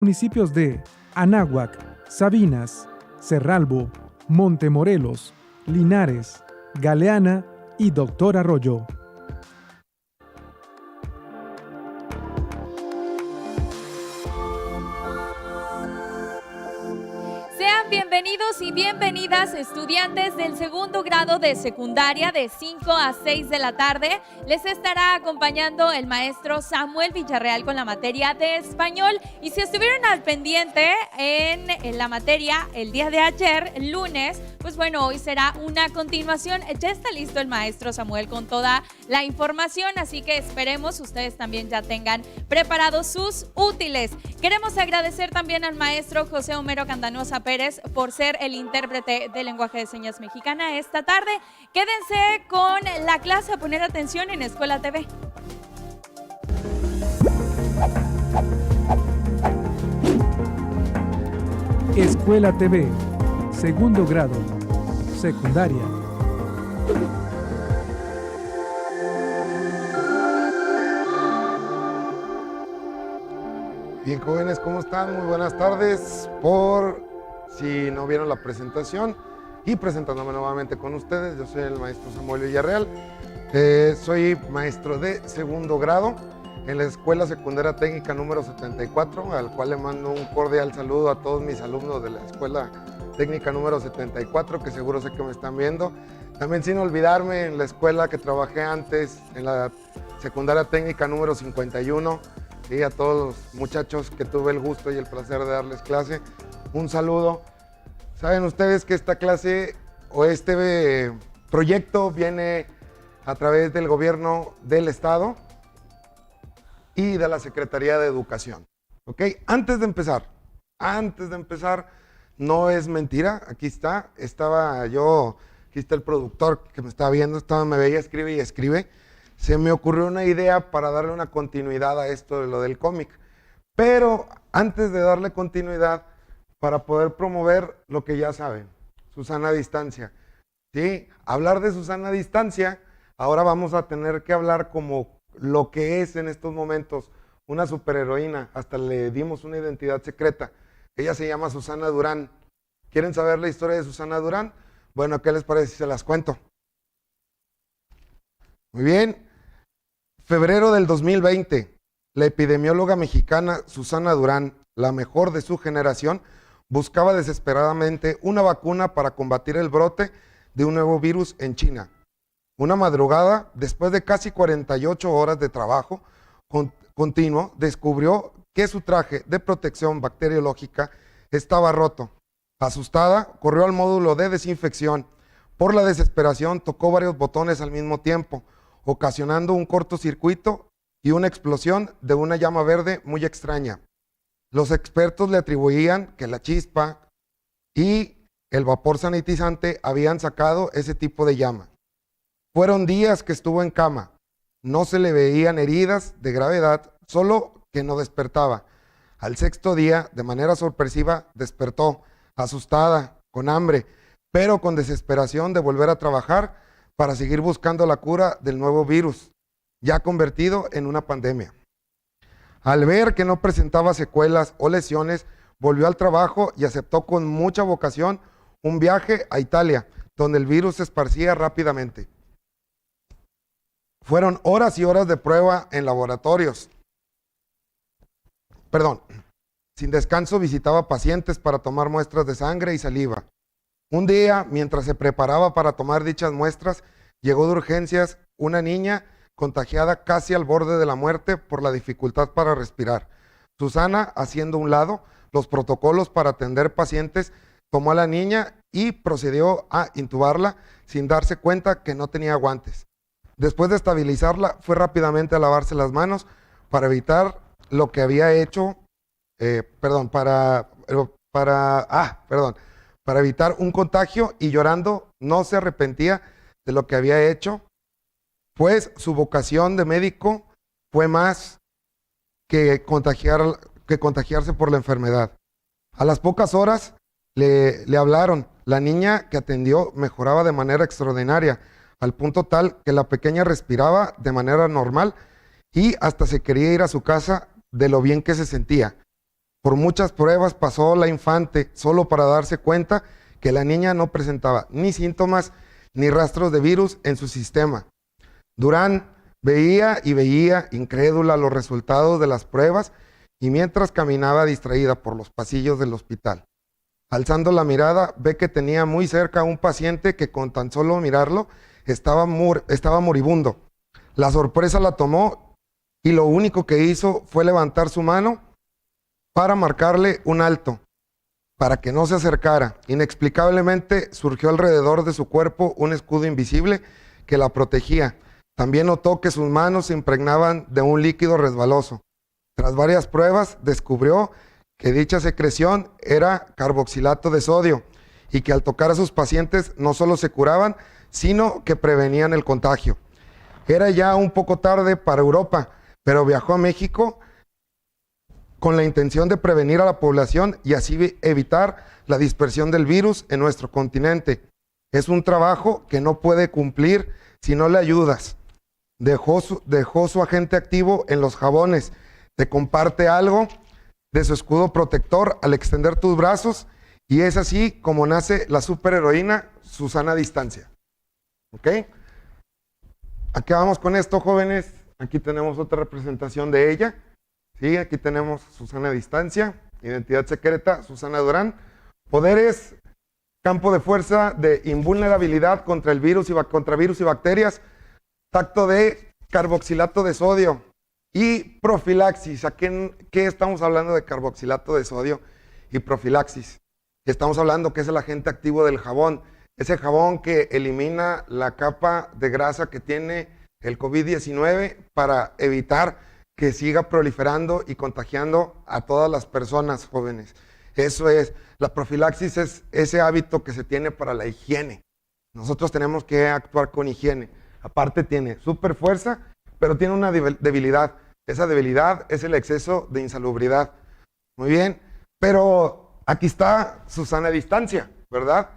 Municipios de Anáhuac, Sabinas, Cerralbo, Montemorelos, Linares, Galeana y Doctor Arroyo. Sean bienvenidos y bienvenidas estudiantes del segundo grado de secundaria de 5 a 6 de la tarde. Les estará acompañando el maestro Samuel Villarreal con la materia de español. Y si estuvieron al pendiente en la materia el día de ayer, lunes, pues bueno, hoy será una continuación. Ya está listo el maestro Samuel con toda la información, así que esperemos ustedes también ya tengan preparados sus útiles. Queremos agradecer también al maestro José Homero Candanosa Pérez por ser el intérprete del lenguaje de señas mexicana esta tarde. Quédense con la clase a poner atención en Escuela TV. Escuela TV, segundo grado, secundaria. Bien, jóvenes, ¿cómo están? Muy buenas tardes. Por si no vieron la presentación y presentándome nuevamente con ustedes, yo soy el maestro Samuel Villarreal. Soy maestro de segundo grado en la Escuela Secundaria Técnica número 74, al cual le mando un cordial saludo a todos mis alumnos de la Escuela Técnica número 74, que seguro sé que me están viendo. También sin olvidarme en la escuela que trabajé antes, en la Secundaria Técnica número 51, y a todos los muchachos que tuve el gusto y el placer de darles clase, un saludo. Saben ustedes que esta clase o este proyecto viene a través del gobierno del estado y de la Secretaría de Educación. ¿Ok? Antes de empezar, no es mentira, aquí está, aquí está el productor que me estaba viendo, me veía, escribe y escribe. Se me ocurrió una idea para darle una continuidad a esto de lo del cómic. Pero antes de darle continuidad, para poder promover lo que ya saben, Susana Distancia. ¿Sí? Hablar de Susana Distancia, ahora vamos a tener que hablar como lo que es en estos momentos una superheroína. Hasta le dimos una identidad secreta. Ella se llama Susana Durán. ¿Quieren saber la historia de Susana Durán? Bueno, ¿qué les parece si se las cuento? Muy bien. Febrero del 2020, la epidemióloga mexicana Susana Durán, la mejor de su generación, buscaba desesperadamente una vacuna para combatir el brote de un nuevo virus en China. Una madrugada, después de casi 48 horas de trabajo continuo, descubrió que su traje de protección bacteriológica estaba roto. Asustada, corrió al módulo de desinfección. Por la desesperación, tocó varios botones al mismo tiempo, ocasionando un cortocircuito y una explosión de una llama verde muy extraña. Los expertos le atribuían que la chispa y el vapor sanitizante habían sacado ese tipo de llama. Fueron días que estuvo en cama. No se le veían heridas de gravedad, solo que no despertaba. Al sexto día, de manera sorpresiva, despertó, asustada, con hambre, pero con desesperación de volver a trabajar para seguir buscando la cura del nuevo virus, ya convertido en una pandemia. Al ver que no presentaba secuelas o lesiones, volvió al trabajo y aceptó con mucha vocación un viaje a Italia, donde el virus se esparcía rápidamente. Fueron horas y horas de prueba en laboratorios. Sin descanso visitaba pacientes para tomar muestras de sangre y saliva. Un día, mientras se preparaba para tomar dichas muestras, llegó de urgencias una niña contagiada casi al borde de la muerte por la dificultad para respirar. Susana, haciendo a un lado los protocolos para atender pacientes, tomó a la niña y procedió a intubarla sin darse cuenta que no tenía guantes. Después de estabilizarla, fue rápidamente a lavarse las manos para evitar lo que había hecho, para evitar un contagio, y llorando no se arrepentía de lo que había hecho, pues su vocación de médico fue más que contagiarse por la enfermedad. A las pocas horas le hablaron. La niña que atendió mejoraba de manera extraordinaria, al punto tal que la pequeña respiraba de manera normal y hasta se quería ir a su casa de lo bien que se sentía. Por muchas pruebas pasó la infante solo para darse cuenta que la niña no presentaba ni síntomas ni rastros de virus en su sistema. Durán veía y veía incrédula los resultados de las pruebas y mientras caminaba distraída por los pasillos del hospital. Alzando la mirada, ve que tenía muy cerca a un paciente que con tan solo mirarlo estaba moribundo. La sorpresa la tomó y lo único que hizo fue levantar su mano para marcarle un alto, para que no se acercara. Inexplicablemente surgió alrededor de su cuerpo un escudo invisible que la protegía. También notó que sus manos se impregnaban de un líquido resbaloso. Tras varias pruebas, descubrió que dicha secreción era carboxilato de sodio y que al tocar a sus pacientes no solo se curaban, sino que prevenían el contagio. Era ya un poco tarde para Europa, pero viajó a México con la intención de prevenir a la población y así evitar la dispersión del virus en nuestro continente. Es un trabajo que no puede cumplir si no le ayudas. Dejó su agente activo en los jabones. Te comparte algo de su escudo protector al extender tus brazos y es así como nace la superheroína Susana Distancia. ¿Ok? ¿A qué vamos con esto, jóvenes? Aquí tenemos otra representación de ella. Sí, aquí tenemos Susana Distancia, identidad secreta, Susana Durán. Poderes, campo de fuerza de invulnerabilidad contra el virus contra virus y bacterias, tacto de carboxilato de sodio y profilaxis. ¿A qué estamos hablando de carboxilato de sodio y profilaxis? Estamos hablando que es el agente activo del jabón, ese jabón que elimina la capa de grasa que tiene el COVID-19 para evitar que siga proliferando y contagiando a todas las personas jóvenes. Eso es, la profilaxis es ese hábito que se tiene para la higiene. Nosotros tenemos que actuar con higiene. Aparte tiene super fuerza, pero tiene una debilidad. Esa debilidad es el exceso de insalubridad. Muy bien, pero aquí está Susana Distancia, ¿verdad?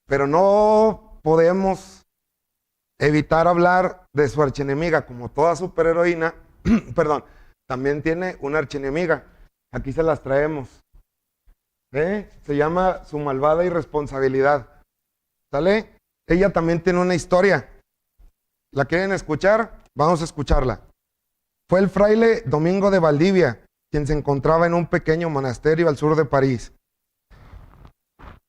Pero no podemos evitar hablar de su archienemiga, como toda superheroína. Perdón, también tiene una archienemiga. Aquí se las traemos. Se llama Su malvada irresponsabilidad. ¿Sale? Ella también tiene una historia. ¿La quieren escuchar? Vamos a escucharla. Fue el fraile Domingo de Valdivia quien se encontraba en un pequeño monasterio al sur de París.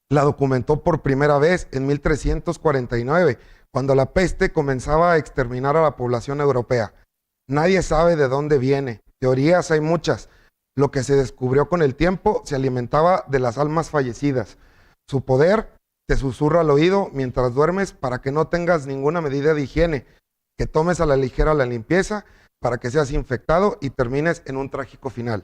La documentó por primera vez en 1349, cuando la peste comenzaba a exterminar a la población europea. Nadie sabe de dónde viene. Teorías hay muchas. Lo que se descubrió con el tiempo se alimentaba de las almas fallecidas. Su poder te susurra al oído mientras duermes para que no tengas ninguna medida de higiene, que tomes a la ligera la limpieza para que seas infectado y termines en un trágico final.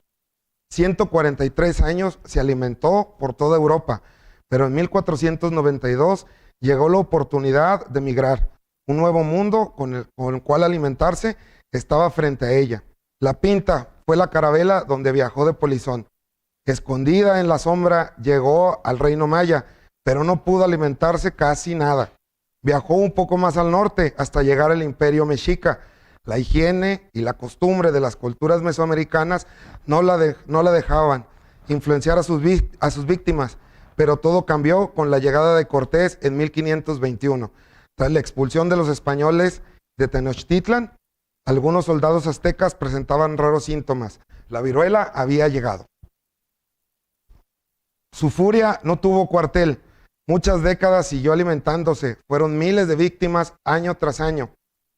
143 años se alimentó por toda Europa, pero en 1492 llegó la oportunidad de migrar. Un nuevo mundo con el cual alimentarse estaba frente a ella. La Pinta fue la carabela donde viajó de polizón. Escondida en la sombra, llegó al reino maya, pero no pudo alimentarse casi nada. Viajó un poco más al norte hasta llegar al imperio mexica. La higiene y la costumbre de las culturas mesoamericanas no la dejaban influenciar a sus víctimas, pero todo cambió con la llegada de Cortés en 1521. Tras la expulsión de los españoles de Tenochtitlan, algunos soldados aztecas presentaban raros síntomas. La viruela había llegado. Su furia no tuvo cuartel. Muchas décadas siguió alimentándose. Fueron miles de víctimas año tras año.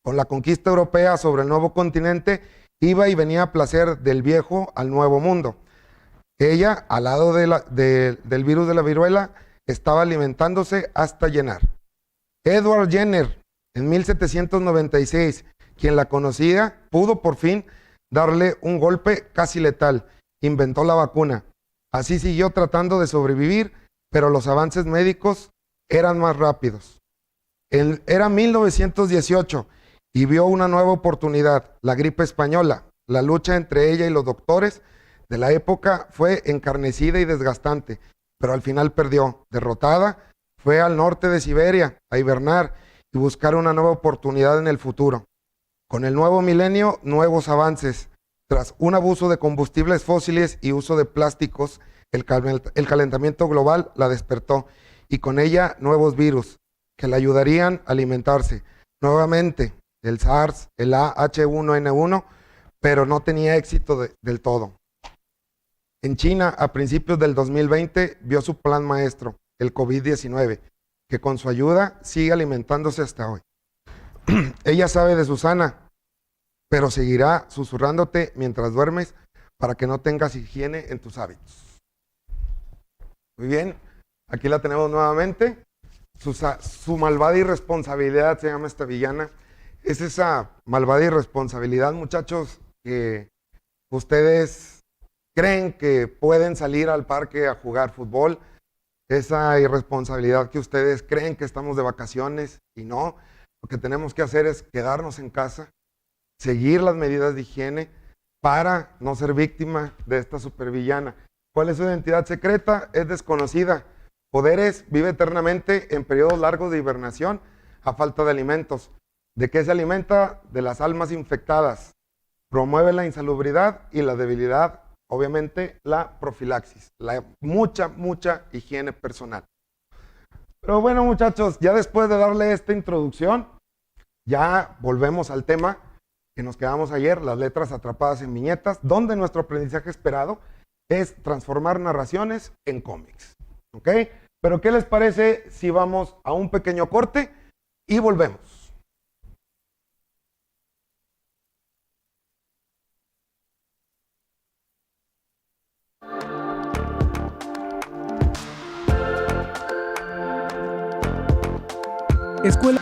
Con la conquista europea sobre el nuevo continente, iba y venía a placer del viejo al nuevo mundo. Ella, al lado del virus de la viruela, estaba alimentándose hasta llenar. Edward Jenner, en 1796, quien la conocía, pudo por fin darle un golpe casi letal. Inventó la vacuna. Así siguió tratando de sobrevivir, pero los avances médicos eran más rápidos. Era 1918 y vio una nueva oportunidad, la gripe española. La lucha entre ella y los doctores de la época fue encarnecida y desgastante, pero al final perdió. Derrotada, fue al norte de Siberia a hibernar y buscar una nueva oportunidad en el futuro. Con el nuevo milenio, nuevos avances. Tras un abuso de combustibles fósiles y uso de plásticos, el calentamiento global la despertó y con ella nuevos virus que le ayudarían a alimentarse. Nuevamente, el SARS, el H1N1, pero no tenía éxito del todo. En China, a principios del 2020, vio su plan maestro, el COVID-19, que con su ayuda sigue alimentándose hasta hoy. Ella sabe de Susana, pero seguirá susurrándote mientras duermes para que no tengas higiene en tus hábitos. Muy bien, aquí la tenemos nuevamente. Su malvada irresponsabilidad se llama esta villana. Es esa malvada irresponsabilidad, muchachos, que ustedes creen que pueden salir al parque a jugar fútbol. Esa irresponsabilidad que ustedes creen que estamos de vacaciones y no. Lo que tenemos que hacer es quedarnos en casa, seguir las medidas de higiene para no ser víctima de esta supervillana. ¿Cuál es su identidad secreta? Es desconocida. Poderes vive eternamente en periodos largos de hibernación a falta de alimentos. ¿De qué se alimenta? De las almas infectadas. Promueve la insalubridad y la debilidad, obviamente la profilaxis, la mucha higiene personal. Pero bueno, muchachos, ya después de darle esta introducción, ya volvemos al tema que nos quedamos ayer, las letras atrapadas en viñetas, donde nuestro aprendizaje esperado es transformar narraciones en cómics. ¿Ok? Pero ¿qué les parece si vamos a un pequeño corte y volvemos? Escuela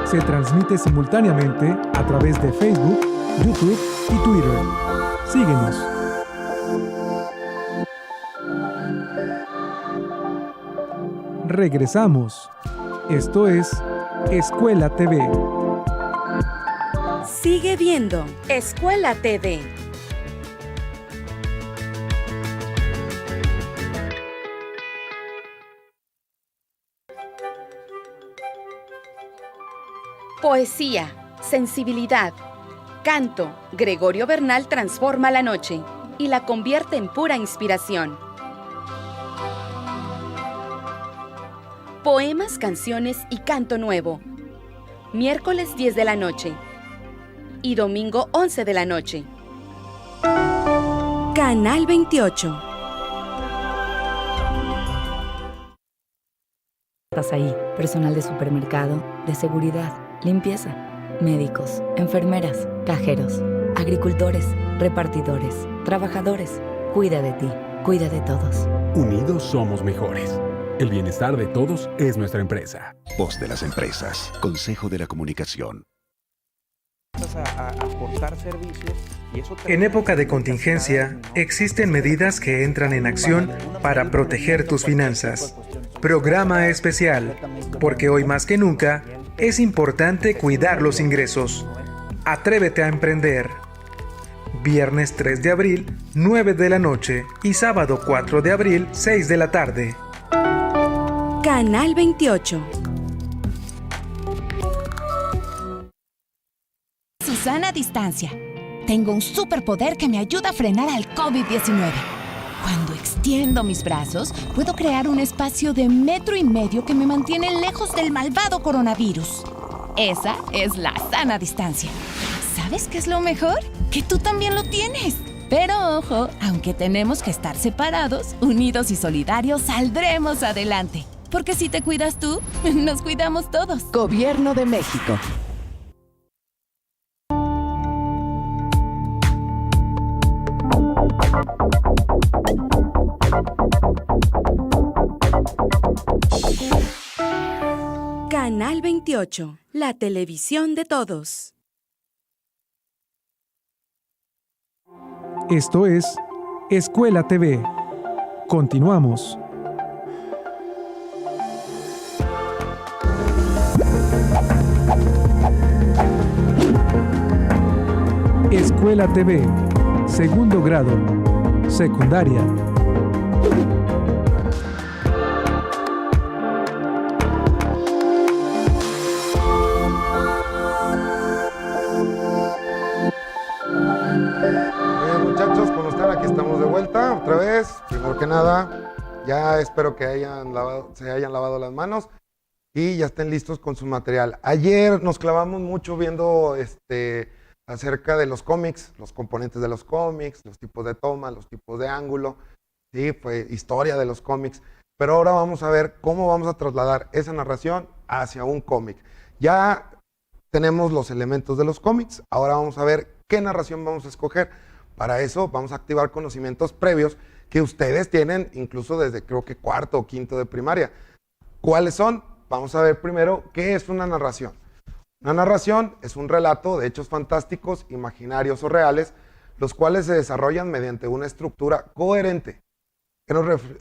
se transmite simultáneamente a través de Facebook, YouTube y Twitter. Síguenos. Regresamos. Esto es Escuela TV. Sigue viendo Escuela TV. Poesía, sensibilidad, canto. Gregorio Bernal transforma la noche y la convierte en pura inspiración. Poemas, canciones y canto nuevo. Miércoles 10 de la noche y domingo 11 de la noche. Canal 28. Estás ahí, personal de supermercado, de seguridad, limpieza, médicos, enfermeras, cajeros, agricultores, repartidores, trabajadores. Cuida de ti, cuida de todos. Unidos somos mejores. El bienestar de todos es nuestra empresa. Voz de las empresas. Consejo de la Comunicación. En época de contingencia, existen medidas que entran en acción para proteger tus finanzas. Programa especial, porque hoy más que nunca es importante cuidar los ingresos. Atrévete a emprender. Viernes 3 de abril, 9 de la noche y sábado 4 de abril, 6 de la tarde. Canal 28. Susana a distancia. Tengo un superpoder que me ayuda a frenar al COVID-19. Cuando extiendo mis brazos, puedo crear un espacio de 1,5 metros que me mantiene lejos del malvado coronavirus. Esa es la sana distancia. ¿Sabes qué es lo mejor? Que tú también lo tienes. Pero ojo, aunque tenemos que estar separados, unidos y solidarios, saldremos adelante. Porque si te cuidas tú, nos cuidamos todos. Gobierno de México. Canal 28, la televisión de todos. Esto es Escuela TV. Continuamos. Escuela TV, segundo grado, secundaria. Ya espero que se hayan lavado las manos y ya estén listos con su material. Ayer nos clavamos mucho viendo acerca de los cómics, los componentes de los cómics, los tipos de toma, los tipos de ángulo, ¿sí? Fue historia de los cómics. Pero ahora vamos a ver cómo vamos a trasladar esa narración hacia un cómic. Ya tenemos los elementos de los cómics, ahora vamos a ver qué narración vamos a escoger. Para eso vamos a activar conocimientos previos que ustedes tienen incluso desde creo que cuarto o quinto de primaria. ¿Cuáles son? Vamos a ver primero qué es una narración. Una narración es un relato de hechos fantásticos, imaginarios o reales, los cuales se desarrollan mediante una estructura coherente.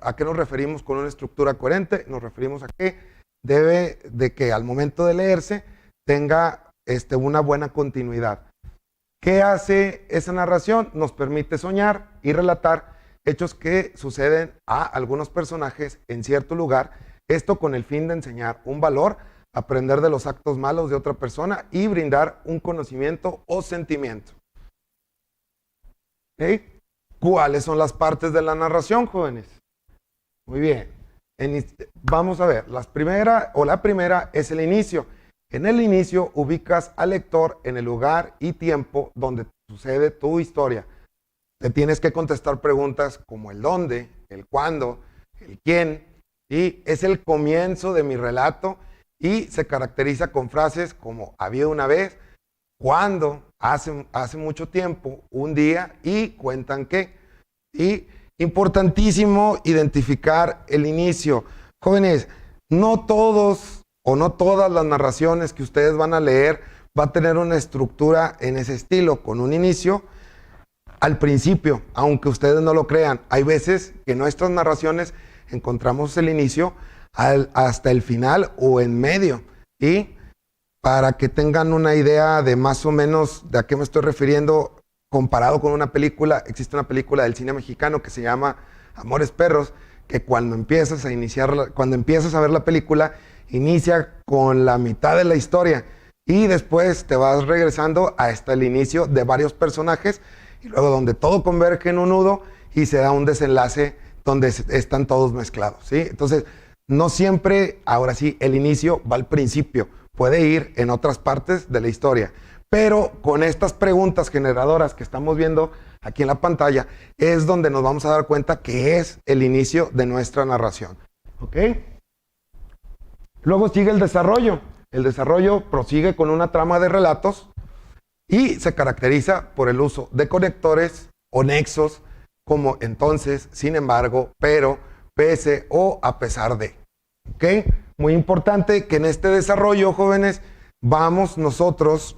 ¿A qué nos referimos con una estructura coherente? Nos referimos a que debe de que al momento de leerse tenga una buena continuidad. ¿Qué hace esa narración? Nos permite soñar y relatar hechos que suceden a algunos personajes en cierto lugar, esto con el fin de enseñar un valor, aprender de los actos malos de otra persona y brindar un conocimiento o sentimiento. ¿Okay? ¿Cuáles son las partes de la narración, jóvenes? Muy bien. Vamos a ver, la primera es el inicio. En el inicio ubicas al lector en el lugar y tiempo donde sucede tu historia. Te tienes que contestar preguntas como el dónde, el cuándo, el quién, y es el comienzo de mi relato y se caracteriza con frases como había una vez, cuándo, hace mucho tiempo, un día y cuentan qué. Y importantísimo identificar el inicio. Jóvenes, no todos o no todas las narraciones que ustedes van a leer va a tener una estructura en ese estilo, con un inicio al principio, aunque ustedes no lo crean. Hay veces que en nuestras narraciones encontramos el inicio hasta el final o en medio. Y para que tengan una idea de más o menos de a qué me estoy refiriendo, comparado con una película, existe una película del cine mexicano que se llama Amores Perros, que cuando empiezas a ver la película, inicia con la mitad de la historia y después te vas regresando hasta el inicio de varios personajes y luego donde todo converge en un nudo y se da un desenlace donde están todos mezclados, ¿sí? Entonces, no siempre, ahora sí, el inicio va al principio, puede ir en otras partes de la historia, pero con estas preguntas generadoras que estamos viendo aquí en la pantalla es donde nos vamos a dar cuenta que es el inicio de nuestra narración, ¿ok? Luego sigue el desarrollo. El desarrollo prosigue con una trama de relatos y se caracteriza por el uso de conectores o nexos como entonces, sin embargo, pero, pese o a pesar de. ¿Ok? Muy importante que en este desarrollo, jóvenes, vamos nosotros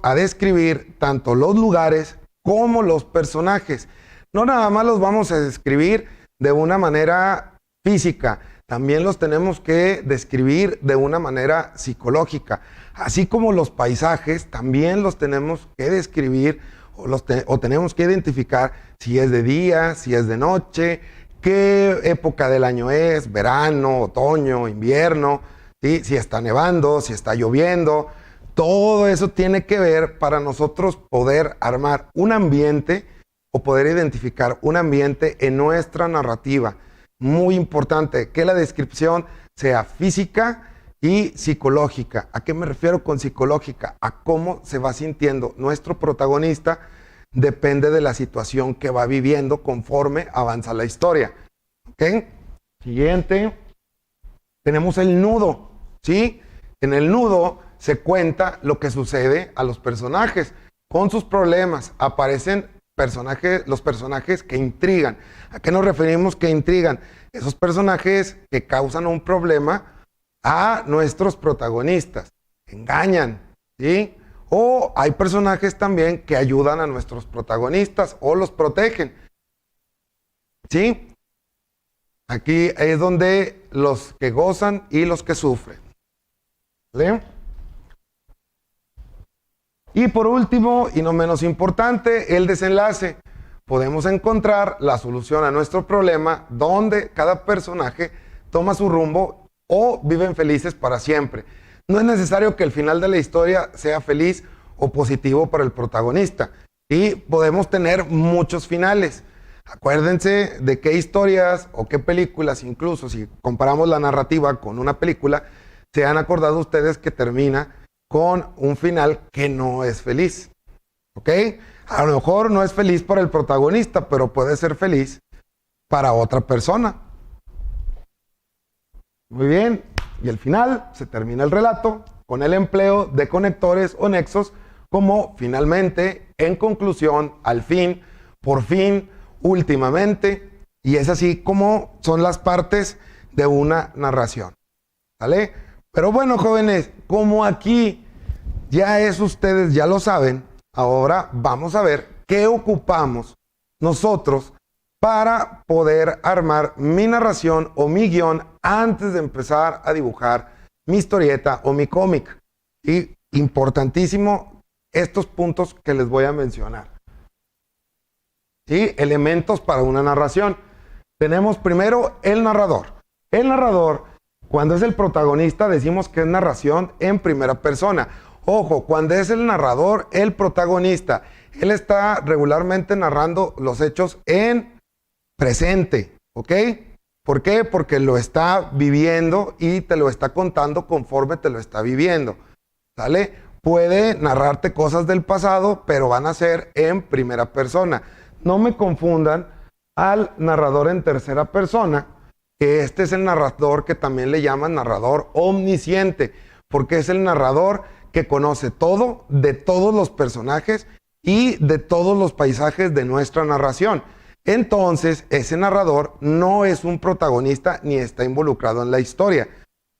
a describir tanto los lugares como los personajes. No nada más los vamos a describir de una manera física, también los tenemos que describir de una manera psicológica. Así como los paisajes, también los tenemos que describir o tenemos que identificar si es de día, si es de noche, qué época del año es, verano, otoño, invierno, ¿sí? Si está nevando, si está lloviendo. Todo eso tiene que ver para nosotros poder armar un ambiente o poder identificar un ambiente en nuestra narrativa. Muy importante que la descripción sea física y psicológica. ¿A qué me refiero con psicológica? A cómo se va sintiendo nuestro protagonista, depende de la situación que va viviendo conforme avanza la historia. ¿Ok? Siguiente. Tenemos el nudo, ¿sí? En el nudo se cuenta lo que sucede a los personajes con sus problemas. Aparecen los personajes que intrigan. ¿A qué nos referimos que intrigan? Esos personajes que causan un problema a nuestros protagonistas, engañan, ¿sí? O hay personajes también que ayudan a nuestros protagonistas o los protegen, ¿sí? Aquí es donde los que gozan y los que sufren, ¿sí? Y por último, y no menos importante, el desenlace. Podemos encontrar la solución a nuestro problema donde cada personaje toma su rumbo o viven felices para siempre. No es necesario que el final de la historia sea feliz o positivo para el protagonista. Y podemos tener muchos finales. Acuérdense de qué historias o qué películas, incluso si comparamos la narrativa con una película, se han acordado ustedes que termina con un final que no es feliz. ¿Ok? A lo mejor no es feliz para el protagonista, pero puede ser feliz para otra persona. Muy bien. Y al final se termina el relato con el empleo de conectores o nexos como finalmente, en conclusión, al fin, por fin, últimamente, y es así como son las partes de una narración. ¿Vale? Pero bueno, jóvenes, como aquí ya es, ustedes ya lo saben, ahora vamos a ver qué ocupamos nosotros para poder armar mi narración o mi guión antes de empezar a dibujar mi historieta o mi cómic. Y importantísimo estos puntos que les voy a mencionar. ¿Sí? Elementos para una narración. Tenemos primero el narrador. El narrador, cuando es el protagonista, decimos que es narración en primera persona. Ojo, cuando es el narrador, el protagonista, él está regularmente narrando los hechos en presente, ¿ok? ¿Por qué? Porque lo está viviendo y te lo está contando conforme te lo está viviendo, ¿sale? Puede narrarte cosas del pasado, pero van a ser en primera persona. No me confundan al narrador en tercera persona, que este es el narrador que también le llaman narrador omnisciente, porque es el narrador que conoce todo de todos los personajes y de todos los paisajes de nuestra narración. Entonces, ese narrador no es un protagonista ni está involucrado en la historia,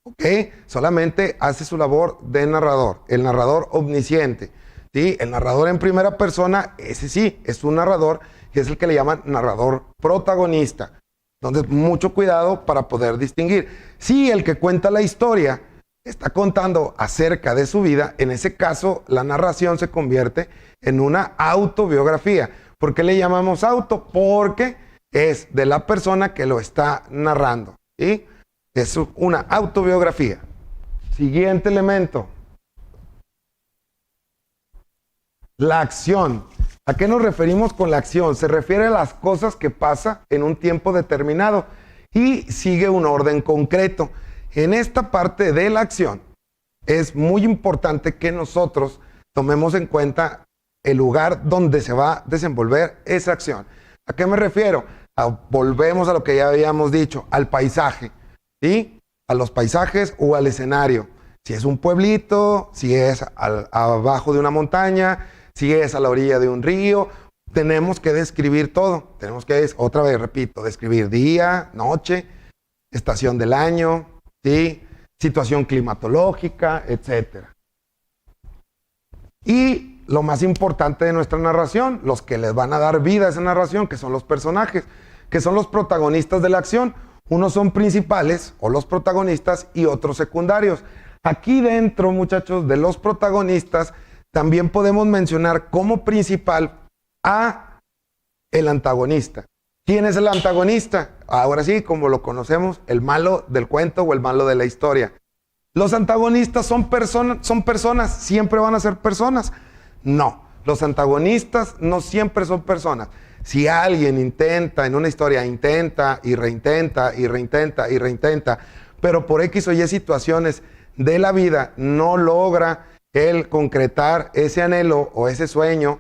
¿ok? Solamente hace su labor de narrador, el narrador omnisciente, ¿sí? El narrador en primera persona, ese sí, es un narrador que es el que le llaman narrador protagonista. Entonces, mucho cuidado para poder distinguir. Si el que cuenta la historia está contando acerca de su vida, en ese caso, la narración se convierte en una autobiografía. ¿Por qué le llamamos auto? Porque es de la persona que lo está narrando, ¿sí? Es una autobiografía. Siguiente elemento. La acción. ¿A qué nos referimos con la acción? Se refiere a las cosas que pasan en un tiempo determinado y sigue un orden concreto. En esta parte de la acción es muy importante que nosotros tomemos en cuenta el lugar donde se va a desenvolver esa acción. ¿A qué me refiero? Volvemos a lo que ya habíamos dicho, al paisaje, ¿sí? A los paisajes o al escenario. Si es un pueblito, si es abajo de una montaña, si es a la orilla de un río, tenemos que describir todo. Tenemos que, otra vez repito, describir día, noche, estación del año, ¿sí? Situación climatológica, etc. Y lo más importante de nuestra narración, los que les van a dar vida a esa narración, que son los personajes, que son los protagonistas de la acción. Unos son principales o los protagonistas y otros secundarios. Aquí dentro, muchachos, de los protagonistas, también podemos mencionar como principal a el antagonista. ¿Quién es el antagonista? Ahora sí, como lo conocemos, el malo del cuento o el malo de la historia. Los antagonistas son personas, siempre van a ser personas. No, los antagonistas no siempre son personas. Si alguien intenta, en una historia, intenta y reintenta y reintenta y reintenta, pero por X o Y situaciones de la vida no logra el concretar ese anhelo o ese sueño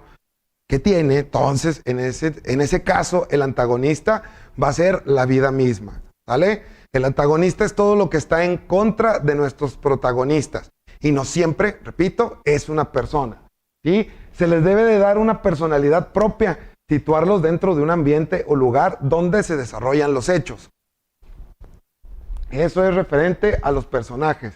que tiene, entonces en ese caso el antagonista va a ser la vida misma, ¿vale? El antagonista es todo lo que está en contra de nuestros protagonistas y no siempre, repito, es una persona, ¿sí? Se les debe de dar una personalidad propia, situarlos dentro de un ambiente o lugar donde se desarrollan los hechos. Eso es referente a los personajes.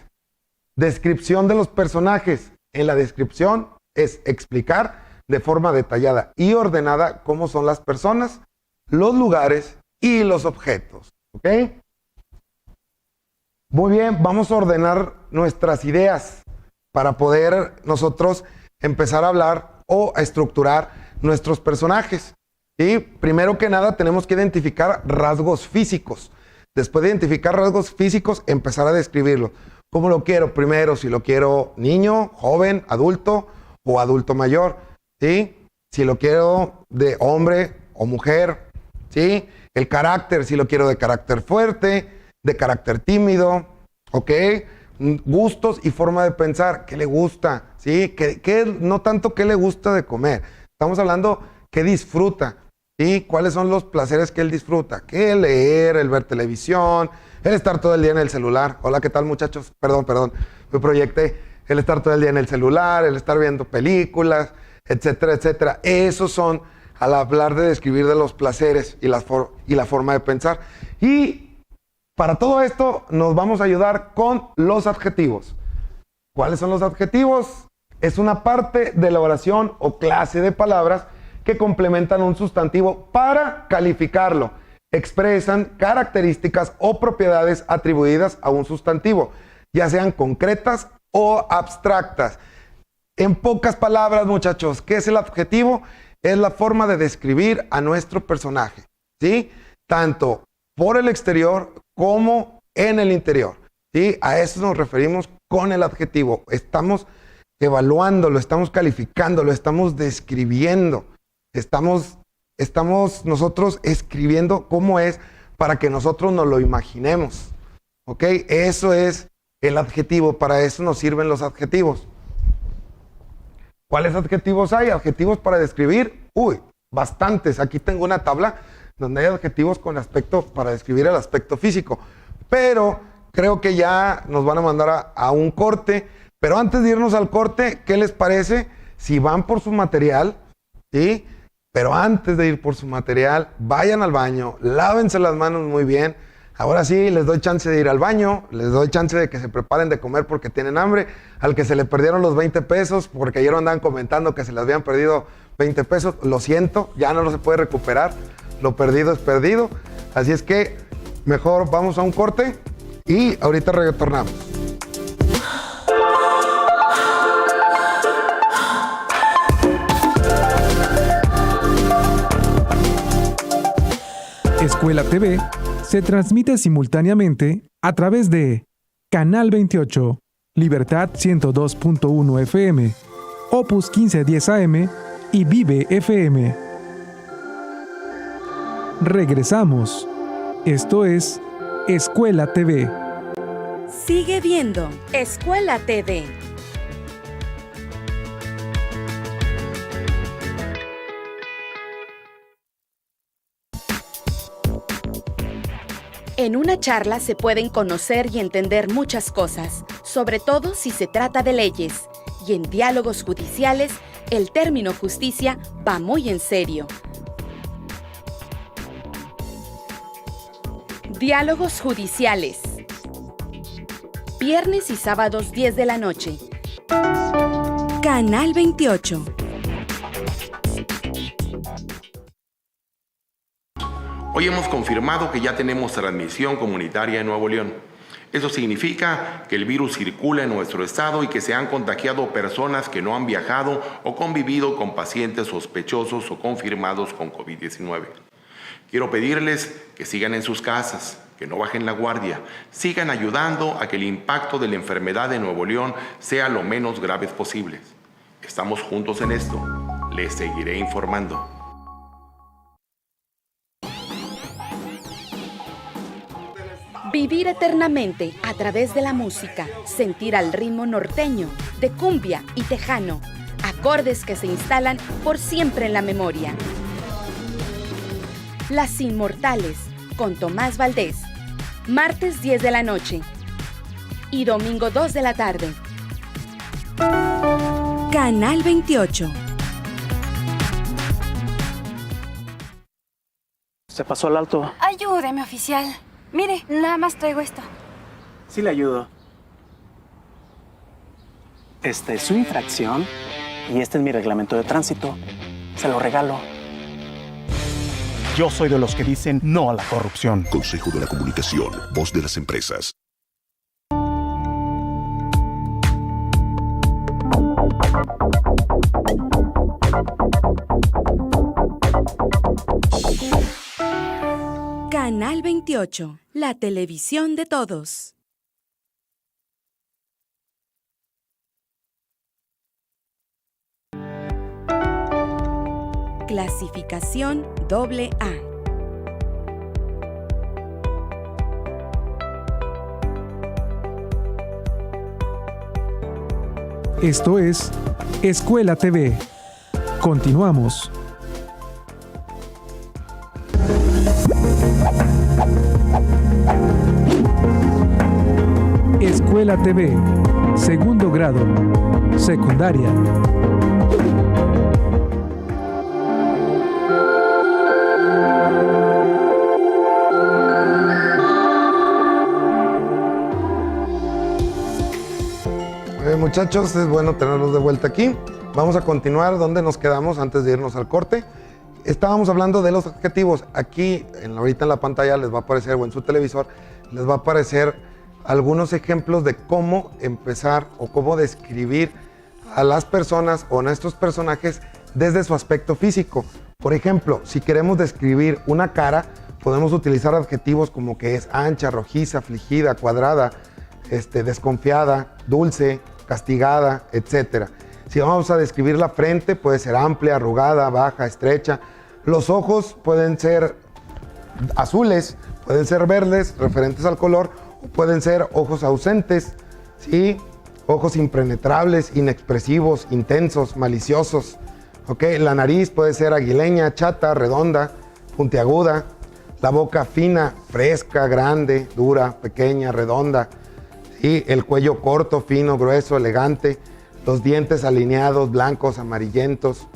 Descripción de los personajes. En la descripción es explicar de forma detallada y ordenada cómo son las personas, los lugares y los objetos. ¿Ok? Muy bien, vamos a ordenar nuestras ideas para poder nosotros empezar a hablar o a estructurar nuestros personajes. Y primero que nada tenemos que identificar rasgos físicos. Después de identificar rasgos físicos, empezar a describirlos. ¿Cómo lo quiero? Primero, si lo quiero niño, joven, adulto o adulto mayor, ¿sí? Si lo quiero de hombre o mujer, ¿sí? El carácter, si lo quiero de carácter fuerte, de carácter tímido, ¿ok? Gustos y forma de pensar, ¿qué le gusta? ¿Sí? No tanto qué le gusta de comer, estamos hablando qué disfruta, ¿sí? ¿Cuáles son los placeres que él disfruta? ¿Qué leer, el ver televisión, el estar todo el día en el celular? Hola, ¿qué tal, muchachos? Perdón, me proyecté. El estar todo el día en el celular, el estar viendo películas, etcétera, etcétera. Esos son, al hablar de describir de los placeres y la forma de pensar. Y para todo esto nos vamos a ayudar con los adjetivos. ¿Cuáles son los adjetivos? Es una parte de la oración o clase de palabras que complementan un sustantivo para calificarlo. Expresan características o propiedades atribuidas a un sustantivo, ya sean concretas o abstractas. En pocas palabras, muchachos, ¿qué es el adjetivo? Es la forma de describir a nuestro personaje, ¿sí? Tanto por el exterior como en el interior, ¿sí? A eso nos referimos con el adjetivo. Estamos evaluándolo, estamos calificándolo, estamos describiendo, estamos nosotros escribiendo cómo es para que nosotros nos lo imaginemos, ¿ok? Eso es el adjetivo, para eso nos sirven los adjetivos. ¿Cuáles adjetivos hay? Adjetivos para describir, bastantes. Aquí tengo una tabla donde hay adjetivos con aspecto para describir el aspecto físico. Pero creo que ya nos van a mandar a un corte. Pero antes de irnos al corte, ¿qué les parece si van por su material? ¿Sí? Pero antes de ir por su material, vayan al baño, lávense las manos muy bien. Ahora sí, les doy chance de ir al baño, les doy chance de que se preparen de comer porque tienen hambre. Al que se le perdieron los 20 pesos, porque ayer andaban comentando que se les habían perdido 20 pesos, lo siento, ya no se puede recuperar. Lo perdido es perdido. Así es que mejor vamos a un corte y ahorita retornamos. Escuela TV se transmite simultáneamente a través de Canal 28, Libertad 102.1 FM, Opus 1510 AM y Vive FM. Regresamos. Esto es Escuela TV. Sigue viendo Escuela TV. En una charla se pueden conocer y entender muchas cosas, sobre todo si se trata de leyes. Y en diálogos judiciales, el término justicia va muy en serio. Diálogos judiciales. Viernes y sábados 10 de la noche. Canal 28. Hoy hemos confirmado que ya tenemos transmisión comunitaria en Nuevo León. Eso significa que el virus circula en nuestro estado y que se han contagiado personas que no han viajado o convivido con pacientes sospechosos o confirmados con COVID-19. Quiero pedirles que sigan en sus casas, que no bajen la guardia, sigan ayudando a que el impacto de la enfermedad en Nuevo León sea lo menos grave posible. Estamos juntos en esto. Les seguiré informando. Vivir eternamente a través de la música, sentir al ritmo norteño, de cumbia y tejano, acordes que se instalan por siempre en la memoria. Las Inmortales, con Tomás Valdés, martes 10 de la noche y domingo 2 de la tarde. Canal 28. Se pasó al alto. Ayúdeme, oficial. Mire, nada más traigo esto. Sí le ayudo. Esta es su infracción y este es mi reglamento de tránsito. Se lo regalo. Yo soy de los que dicen no a la corrupción. Consejo de la Comunicación, voz de las empresas. Canal 28, la televisión de todos. Clasificación AA. Esto es Escuela TV. Continuamos. Escuela TV, segundo grado, secundaria. Muchachos, es bueno tenerlos de vuelta aquí. Vamos a continuar donde nos quedamos antes de irnos al corte. Estábamos hablando de los adjetivos. Aquí, ahorita en la pantalla les va a aparecer, o en su televisor, les va a aparecer algunos ejemplos de cómo empezar o cómo describir a las personas o a nuestros personajes desde su aspecto físico. Por ejemplo, si queremos describir una cara, podemos utilizar adjetivos como que es ancha, rojiza, afligida, cuadrada, desconfiada, dulce, castigada, etc. Si vamos a describir la frente, puede ser amplia, arrugada, baja, estrecha. Los ojos pueden ser azules, pueden ser verdes, referentes al color, o pueden ser ojos ausentes, ¿sí? Ojos impenetrables, inexpresivos, intensos, maliciosos. ¿Okay? La nariz puede ser aguileña, chata, redonda, puntiaguda. La boca fina, fresca, grande, dura, pequeña, redonda. ¿Sí? El cuello corto, fino, grueso, elegante. Los dientes alineados, blancos, amarillentos.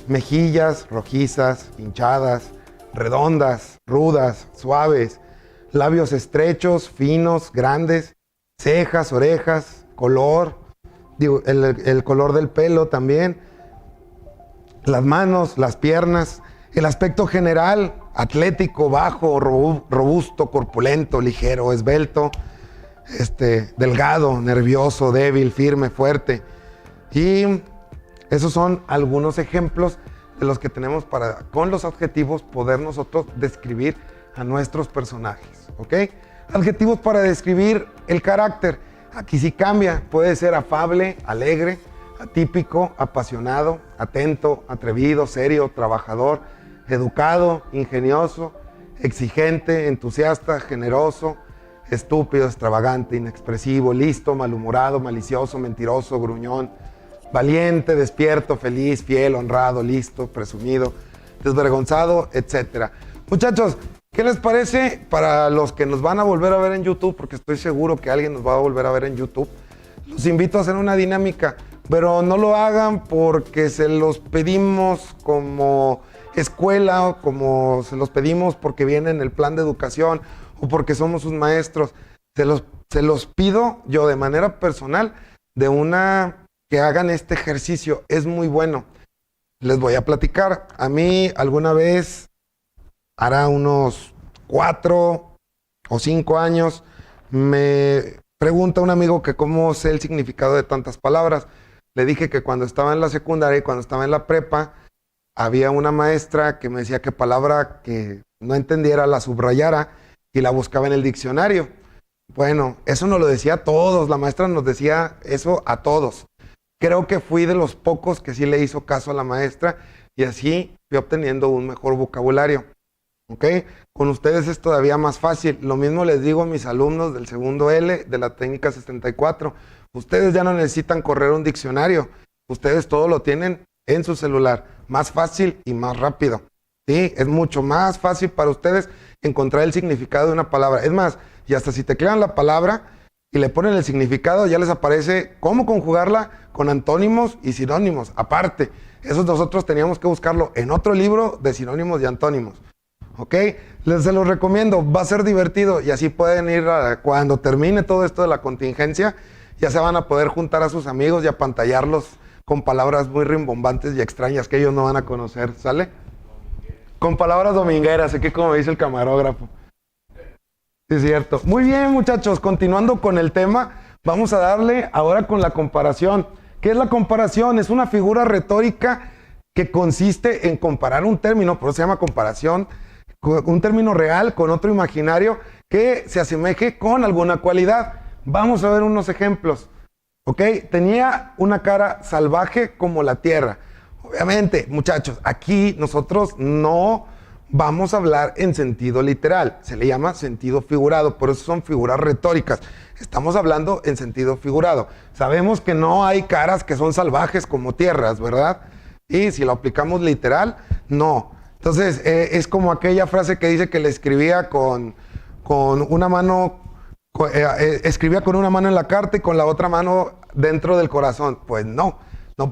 Mejillas rojizas, hinchadas, redondas, rudas, suaves. Labios estrechos, finos, grandes. Cejas, orejas, color. El color del pelo también. Las manos, las piernas. El aspecto general, atlético, bajo, robusto, corpulento, ligero, esbelto. Delgado, nervioso, débil, firme, fuerte. Y esos son algunos ejemplos de los que tenemos para, con los adjetivos, poder nosotros describir a nuestros personajes, ¿ok? Adjetivos para describir el carácter. Aquí sí cambia, puede ser afable, alegre, atípico, apasionado, atento, atrevido, serio, trabajador, educado, ingenioso, exigente, entusiasta, generoso, estúpido, extravagante, inexpresivo, listo, malhumorado, malicioso, mentiroso, gruñón, valiente, despierto, feliz, fiel, honrado, listo, presumido, desvergonzado, etc. Muchachos, ¿qué les parece para los que nos van a volver a ver en YouTube? Porque estoy seguro que alguien nos va a volver a ver en YouTube. Los invito a hacer una dinámica, pero no lo hagan porque se los pedimos como escuela o como se los pedimos porque viene en el plan de educación o porque somos sus maestros. Se los pido yo de manera personal que hagan este ejercicio. Es muy bueno. Les voy a platicar. A mí alguna vez, hará unos 4 o 5 años, me pregunta un amigo que cómo sé el significado de tantas palabras. Le dije que cuando estaba en la secundaria y cuando estaba en la prepa, había una maestra que me decía que palabra que no entendiera la subrayara y la buscaba en el diccionario. Bueno, eso nos lo decía a todos, la maestra nos decía eso a todos. Creo que fui de los pocos que sí le hizo caso a la maestra y así fui obteniendo un mejor vocabulario. ¿Ok? Con ustedes es todavía más fácil. Lo mismo les digo a mis alumnos del segundo L de la técnica 64. Ustedes ya no necesitan correr un diccionario. Ustedes todo lo tienen en su celular. Más fácil y más rápido. ¿Sí? Es mucho más fácil para ustedes encontrar el significado de una palabra. Es más, y hasta si teclean la palabra y le ponen el significado, ya les aparece cómo conjugarla con antónimos y sinónimos. Aparte, eso nosotros teníamos que buscarlo en otro libro de sinónimos y antónimos. ¿Ok? Se los recomiendo, va a ser divertido y así pueden ir cuando termine todo esto de la contingencia, ya se van a poder juntar a sus amigos y apantallarlos con palabras muy rimbombantes y extrañas que ellos no van a conocer, ¿sale? Con palabras domingueras, aquí como dice el camarógrafo. Sí, es cierto. Muy bien, muchachos, continuando con el tema, vamos a darle ahora con la comparación. ¿Qué es la comparación? Es una figura retórica que consiste en comparar un término, por eso se llama comparación, un término real con otro imaginario que se asemeje con alguna cualidad. Vamos a ver unos ejemplos. ¿Ok? Tenía una cara salvaje como la tierra. Obviamente, muchachos, aquí nosotros no vamos a hablar en sentido literal. Se le llama sentido figurado, por eso son figuras retóricas. Estamos hablando en sentido figurado. Sabemos que no hay caras que son salvajes como tierras, ¿verdad? Y si lo aplicamos literal, no. Entonces, es como aquella frase que dice que le escribía con una mano, escribía con una mano en la carta y con la otra mano dentro del corazón. Pues no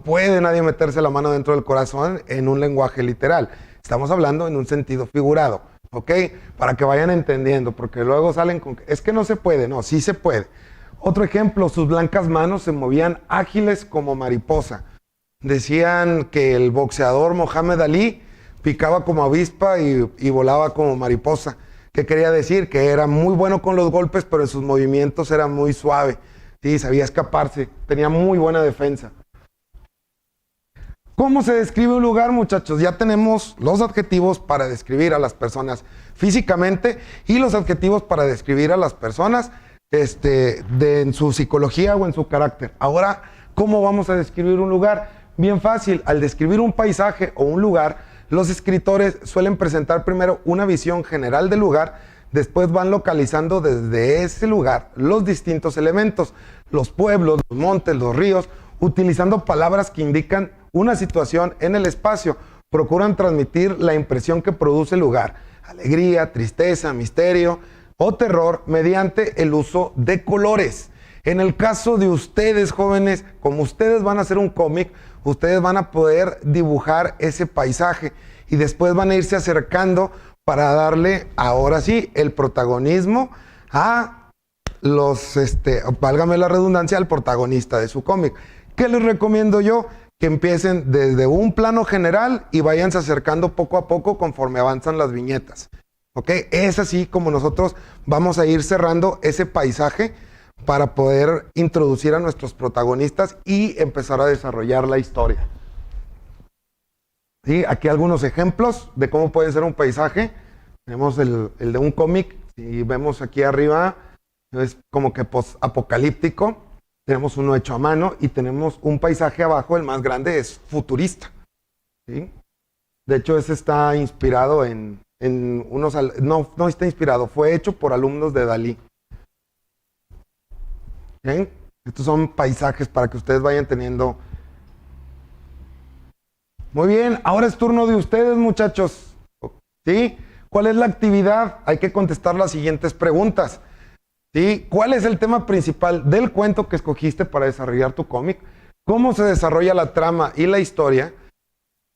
puede nadie meterse la mano dentro del corazón en un lenguaje literal. Estamos hablando en un sentido figurado, ¿ok? Para que vayan entendiendo, porque luego salen con es que no se puede. No, sí se puede. Otro ejemplo, sus blancas manos se movían ágiles como mariposa. Decían que el boxeador Mohamed Ali picaba como avispa y volaba como mariposa. ¿Qué quería decir? Que era muy bueno con los golpes, pero en sus movimientos era muy suave. Sí, sabía escaparse, tenía muy buena defensa. ¿Cómo se describe un lugar, muchachos? Ya tenemos los adjetivos para describir a las personas físicamente y los adjetivos para describir a las personas en su psicología o en su carácter. Ahora, ¿cómo vamos a describir un lugar? Bien fácil. Al describir un paisaje o un lugar, los escritores suelen presentar primero una visión general del lugar, después van localizando desde ese lugar los distintos elementos, los pueblos, los montes, los ríos, utilizando palabras que indican una situación en el espacio. Procuran transmitir la impresión que produce el lugar, alegría, tristeza, misterio o terror, mediante el uso de colores. En el caso de ustedes, jóvenes, como ustedes van a hacer un cómic, ustedes van a poder dibujar ese paisaje y después van a irse acercando para darle, ahora sí, el protagonismo a los, válgame la redundancia, al protagonista de su cómic. ¿Qué les recomiendo yo? Que empiecen desde un plano general y váyanse acercando poco a poco conforme avanzan las viñetas. ¿Ok? Es así como nosotros vamos a ir cerrando ese paisaje para poder introducir a nuestros protagonistas y empezar a desarrollar la historia. ¿Sí? Aquí algunos ejemplos de cómo puede ser un paisaje. Tenemos el de un cómic, y vemos aquí arriba, es como que post-apocalíptico. Tenemos uno hecho a mano y tenemos un paisaje abajo, el más grande es futurista. ¿Sí? De hecho, ese está inspirado en unos... No está inspirado, fue hecho por alumnos de Dalí. ¿Sí? Estos son paisajes para que ustedes vayan teniendo. Muy bien, ahora es turno de ustedes, muchachos. ¿Sí? ¿Cuál es la actividad? Hay que contestar las siguientes preguntas. ¿Sí? ¿Cuál es el tema principal del cuento que escogiste para desarrollar tu cómic? ¿Cómo se desarrolla la trama y la historia?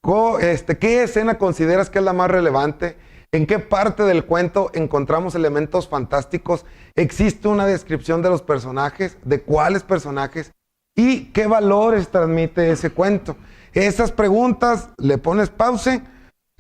¿Qué escena consideras que es la más relevante? ¿En qué parte del cuento encontramos elementos fantásticos? ¿Existe una descripción de los personajes? ¿De cuáles personajes? ¿Y qué valores transmite ese cuento? Esas preguntas le pones pause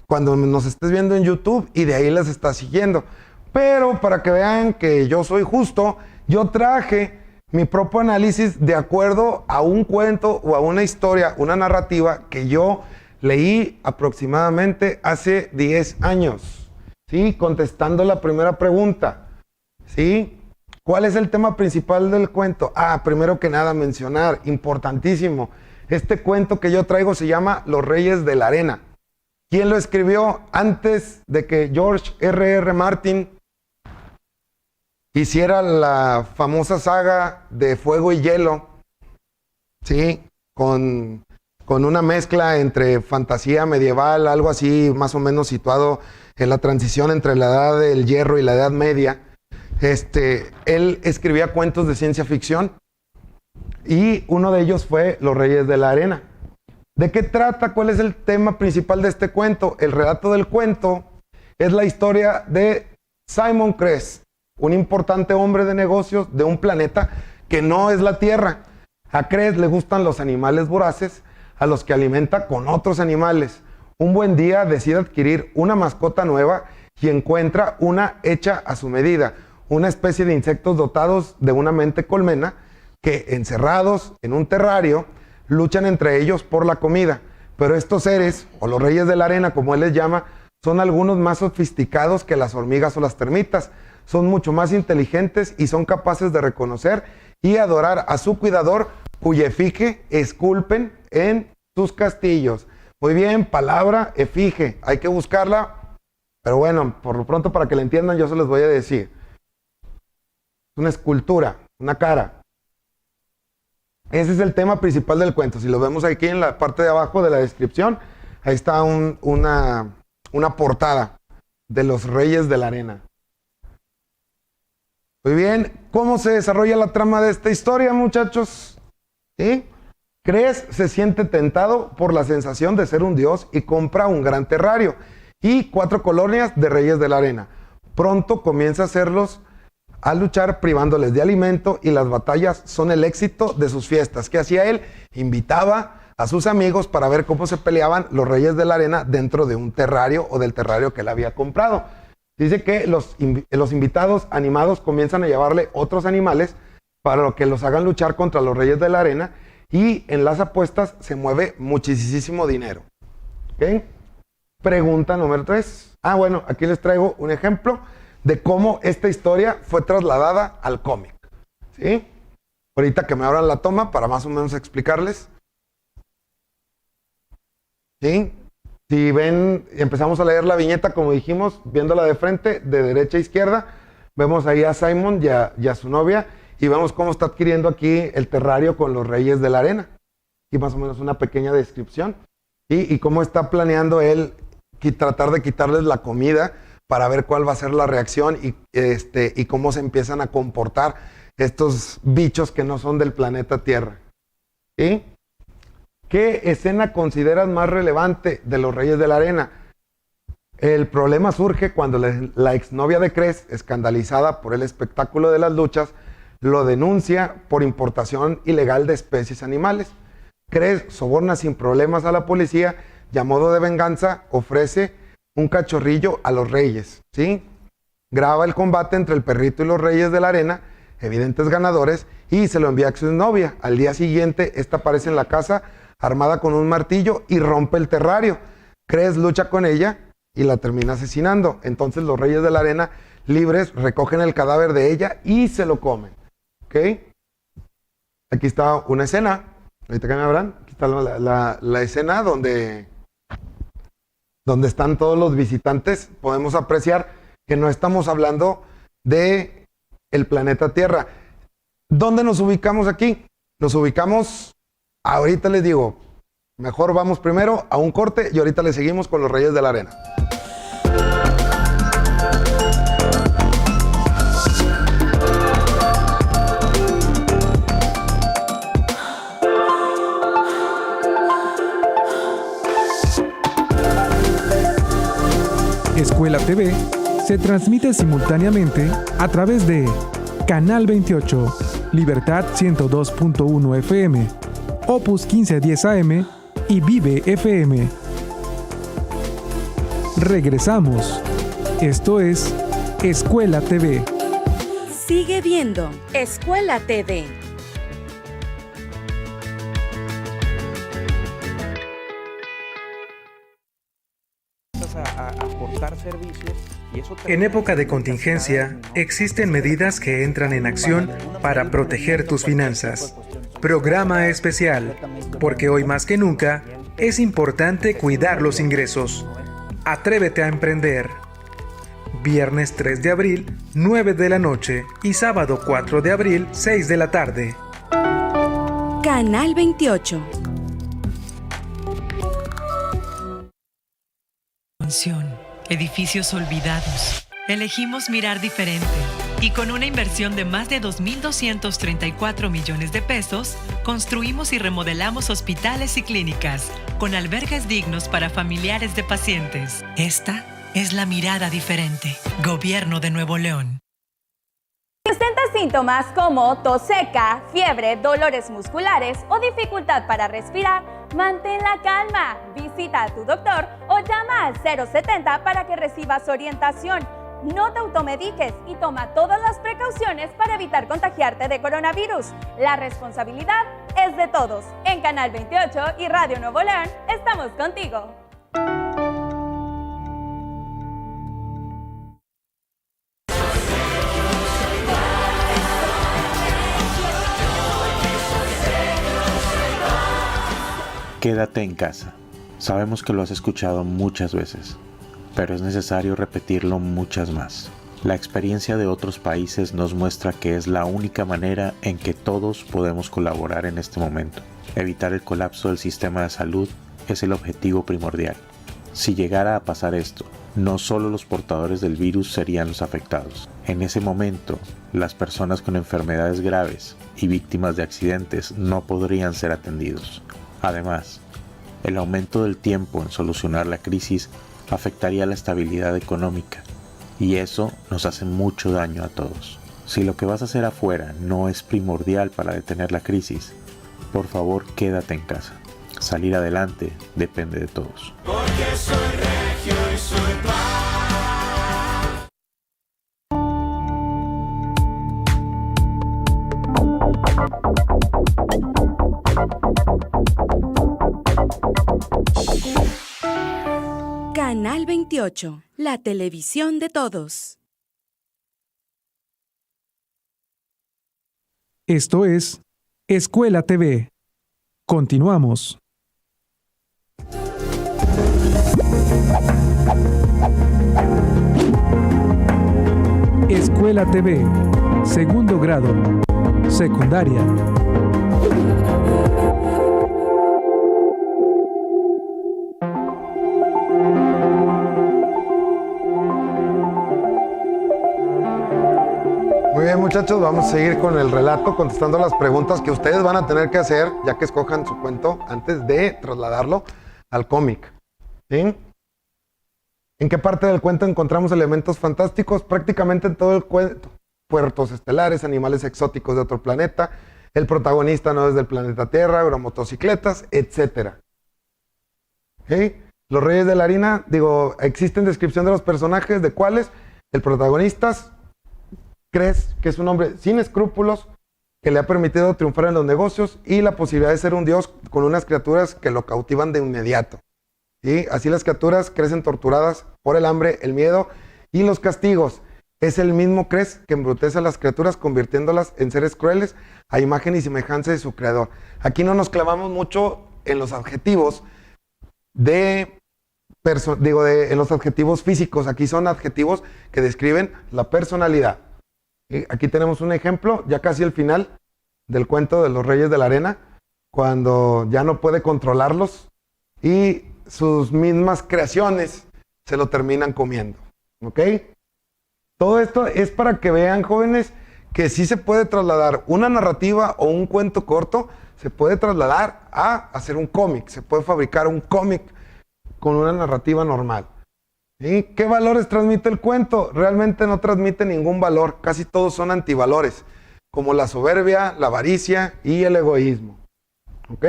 cuando nos estés viendo en YouTube y de ahí las estás siguiendo. Pero para que vean que yo soy justo, yo traje mi propio análisis de acuerdo a un cuento o a una historia, una narrativa que yo leí aproximadamente hace 10 años. ¿Sí? Contestando la primera pregunta. ¿Sí? ¿Cuál es el tema principal del cuento? Primero que nada mencionar, importantísimo, este cuento que yo traigo se llama Los Reyes de la Arena. ¿Quién lo escribió? Antes de que George R.R. Martin hiciera la famosa saga de Fuego y Hielo, ¿sí? Con una mezcla entre fantasía medieval, algo así más o menos situado en la transición entre la Edad del Hierro y la Edad Media. Él escribía cuentos de ciencia ficción y uno de ellos fue Los Reyes de la Arena. ¿De qué trata? ¿Cuál es el tema principal de este cuento? El relato del cuento es la historia de Simon Crest, un importante hombre de negocios de un planeta que no es la Tierra. A Crest le gustan los animales voraces, a los que alimenta con otros animales. Un buen día decide adquirir una mascota nueva y encuentra una hecha a su medida, una especie de insectos dotados de una mente colmena que, encerrados en un terrario, luchan entre ellos por la comida. Pero estos seres, o los reyes de la arena como él les llama, son algunos más sofisticados que las hormigas o las termitas. Son mucho más inteligentes y son capaces de reconocer y adorar a su cuidador, cuya efigie esculpen en sus castillos. Muy bien, palabra efigie, hay que buscarla Pero bueno, por lo pronto para que le entiendan yo se les voy a decir. Una escultura, una cara. Ese es el tema principal del cuento. Si lo vemos aquí en la parte de abajo de la descripción, ahí está una portada de los Reyes de la Arena. Muy bien, ¿cómo se desarrolla la trama de esta historia, muchachos? ¿Sí? Cres se siente tentado por la sensación de ser un dios y compra un gran terrario y 4 colonias de Reyes de la Arena. Pronto comienza a hacerlos a luchar privándoles de alimento y las batallas son el éxito de sus fiestas. ¿Qué hacía él? Invitaba a sus amigos para ver cómo se peleaban los Reyes de la Arena dentro de un terrario o del terrario que él había comprado. Dice que los invitados animados comienzan a llevarle otros animales para que los hagan luchar contra los Reyes de la Arena y en las apuestas se mueve muchísimo dinero. ¿Ok? Pregunta número 3. Bueno, aquí les traigo un ejemplo de cómo esta historia fue trasladada al cómic. ¿Sí? Ahorita que me abran la toma para más o menos explicarles. ¿Sí? Si ven, empezamos a leer la viñeta como dijimos, viéndola de frente, de derecha a izquierda, vemos ahí a Simon y a su novia y vemos cómo está adquiriendo aquí el terrario con los Reyes de la Arena. Y más o menos una pequeña descripción. Y cómo está planeando él tratar de quitarles la comida para ver cuál va a ser la reacción y cómo se empiezan a comportar estos bichos que no son del planeta Tierra. ¿Sí? ¿Qué escena consideras más relevante de los Reyes de la Arena? El problema surge cuando la exnovia de Cres, escandalizada por el espectáculo de las luchas, lo denuncia por importación ilegal de especies animales. Cres soborna sin problemas a la policía y a modo de venganza ofrece un cachorrillo a los reyes, ¿sí? Graba el combate entre el perrito y los Reyes de la Arena, evidentes ganadores, y se lo envía a su novia. Al día siguiente, esta aparece en la casa armada con un martillo y rompe el terrario. Cres lucha con ella y la termina asesinando. Entonces los Reyes de la Arena, libres, recogen el cadáver de ella y se lo comen. ¿Ok? Aquí está una escena. Ahorita que me abran, aquí está la escena donde están todos los visitantes. Podemos apreciar que no estamos hablando de el planeta Tierra. ¿Dónde nos ubicamos aquí? Nos ubicamos, ahorita les digo, mejor vamos primero a un corte y ahorita le seguimos con los Reyes de la Arena. Escuela TV se transmite simultáneamente a través de Canal 28, Libertad 102.1 FM, Opus 1510 AM y Vive FM. Regresamos. Esto es Escuela TV. Sigue viendo Escuela TV. En época de contingencia, existen medidas que entran en acción para proteger tus finanzas. Programa especial, porque hoy más que nunca es importante cuidar los ingresos. Atrévete a emprender. Viernes 3 de abril, 9 de la noche y sábado 4 de abril, 6 de la tarde. Canal 28. Edificios olvidados. Elegimos mirar diferente y con una inversión de más de 2.234 millones de pesos, construimos y remodelamos hospitales y clínicas con albergues dignos para familiares de pacientes. Esta es la mirada diferente. Gobierno de Nuevo León. Si presentas síntomas como tos seca, fiebre, dolores musculares o dificultad para respirar, mantén la calma, visita a tu doctor o llama al 070 para que recibas orientación. No te automediques y toma todas las precauciones para evitar contagiarte de coronavirus. La responsabilidad es de todos. En Canal 28 y Radio Nuevo León estamos contigo. Quédate en casa. Sabemos que lo has escuchado muchas veces, pero es necesario repetirlo muchas más. La experiencia de otros países nos muestra que es la única manera en que todos podemos colaborar en este momento. Evitar el colapso del sistema de salud es el objetivo primordial. Si llegara a pasar esto, no solo los portadores del virus serían los afectados. En ese momento, las personas con enfermedades graves y víctimas de accidentes no podrían ser atendidos. Además, el aumento del tiempo en solucionar la crisis afectaría la estabilidad económica, y eso nos hace mucho daño a todos. Si lo que vas a hacer afuera no es primordial para detener la crisis, por favor quédate en casa. Salir adelante depende de todos. Porque soy regio y soy paz. Canal 28, la televisión de todos. Esto es Escuela TV. Continuamos. Escuela TV, segundo grado, secundaria. Muy bien, muchachos, vamos a seguir con el relato, contestando las preguntas que ustedes van a tener que hacer, ya que escojan su cuento, antes de trasladarlo al cómic. ¿Sí? ¿En qué parte del cuento encontramos elementos fantásticos? Prácticamente en todo el cuento. Puertos estelares, animales exóticos de otro planeta, el protagonista no es del planeta Tierra, motocicletas, etc. ¿Sí? Los Reyes de la Harina, existen descripción de los personajes, ¿de cuáles? El protagonista, crees que es un hombre sin escrúpulos, que le ha permitido triunfar en los negocios y la posibilidad de ser un dios con unas criaturas que lo cautivan de inmediato. ¿Sí? Así las criaturas crecen torturadas por el hambre, el miedo y los castigos. Es el mismo crees que embrutece a las criaturas convirtiéndolas en seres crueles a imagen y semejanza de su creador. Aquí no nos clavamos mucho en los adjetivos en los adjetivos físicos. Aquí son adjetivos que describen la personalidad. Aquí tenemos un ejemplo, ya casi al final del cuento de los Reyes de la Arena, cuando ya no puede controlarlos y sus mismas creaciones se lo terminan comiendo. ¿Ok? Todo esto es para que vean, jóvenes, que sí se puede trasladar una narrativa o un cuento corto, se puede trasladar a hacer un cómic, se puede fabricar un cómic con una narrativa normal. ¿Sí? ¿Qué valores transmite el cuento? Realmente no transmite ningún valor, casi todos son antivalores, como la soberbia, la avaricia y el egoísmo. ¿Ok?